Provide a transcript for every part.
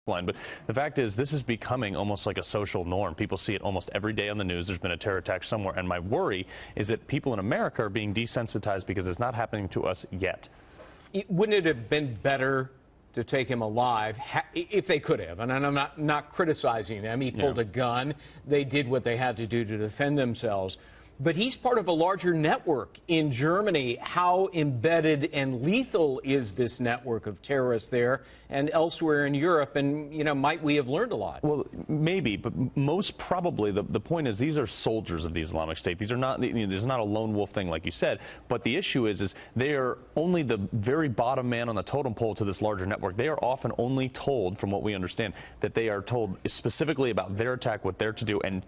line. But the fact is, this is becoming almost like a social norm. People see it almost every day on the news. There's been a terror attack somewhere. And my worry is that people in America are being desensitized because it's not happening to us yet. Wouldn't it have been better to take him alive if they could have? And I'm not criticizing them. He pulled a gun. They did what they had to do to defend themselves. But he's part of a larger network in Germany. How embedded and lethal is this network of terrorists there and elsewhere in Europe? And, you know, might we have learned a lot? Well, maybe, but most probably the point is these are soldiers of the Islamic State. These are not, there's not a lone wolf thing like you said. But the issue is they are only the very bottom man on the totem pole to this larger network. They are often only told, from what we understand, that they are told specifically about their attack, what they're to do, and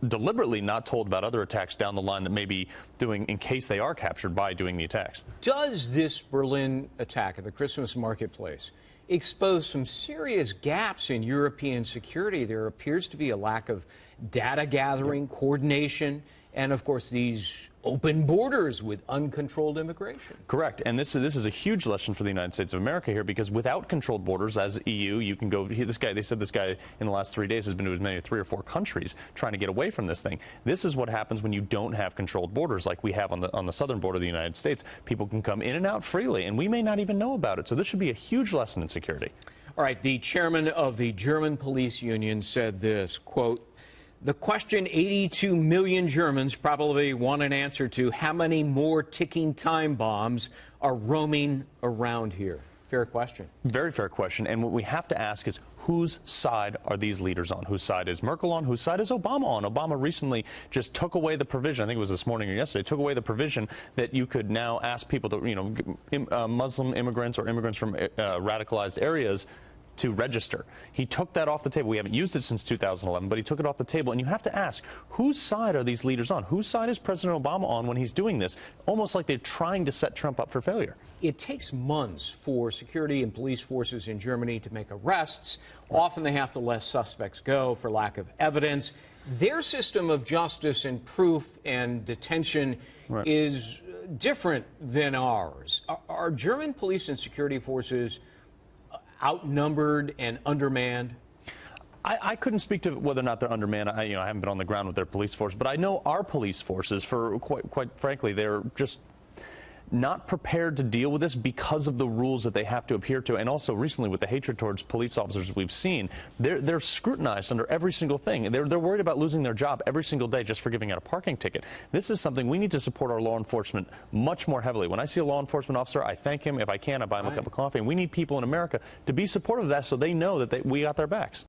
deliberately not told about other attacks down the line that may be doing in case they are captured by doing the attacks. Does this Berlin attack at the Christmas marketplace expose some serious gaps in European security? There appears to be a lack of data gathering, coordination, and of course these open borders with uncontrolled immigration. Correct, and this is a huge lesson for the United States of America here, because without controlled borders, as EU, you can go. They said this guy in the last 3 days has been to as many as 3 or 4 countries trying to get away from this thing. This is what happens when you don't have controlled borders like we have on the southern border of the United States. People can come in and out freely, and we may not even know about it. So this should be a huge lesson in security. All right, the chairman of the German police union said this, quote, "The question 82 million Germans probably want an answer to: how many more ticking time bombs are roaming around here?" Fair question. Very fair question. And what we have to ask is, whose side are these leaders on? Whose side is Merkel on? Whose side is Obama on? Obama recently just took away the provision, I think it was this morning or yesterday, took away the provision that you could now ask people to, you know, Muslim immigrants or immigrants from radicalized areas to register. He took that off the table. We haven't used it since 2011, but he took it off the table. And you have to ask, whose side are these leaders on? Whose side is President Obama on when he's doing this? Almost like they're trying to set Trump up for failure. It takes months for security and police forces in Germany to make arrests. Often they have to let suspects go for lack of evidence. Their system of justice and proof and detention is different than ours. Are German police and security forces outnumbered and undermanned? I couldn't speak to whether or not they're undermanned. I haven't been on the ground with their police force, but I know our police forces, for quite frankly, they're just not prepared to deal with this because of the rules that they have to adhere to. And also recently with the hatred towards police officers we've seen, they're scrutinized under every single thing. They're worried about losing their job every single day just for giving out a parking ticket. This is something we need to support our law enforcement much more heavily. When I see a law enforcement officer, I thank him. If I can, I buy him a cup of coffee. And we need people in America to be supportive of that so they know that we got their backs.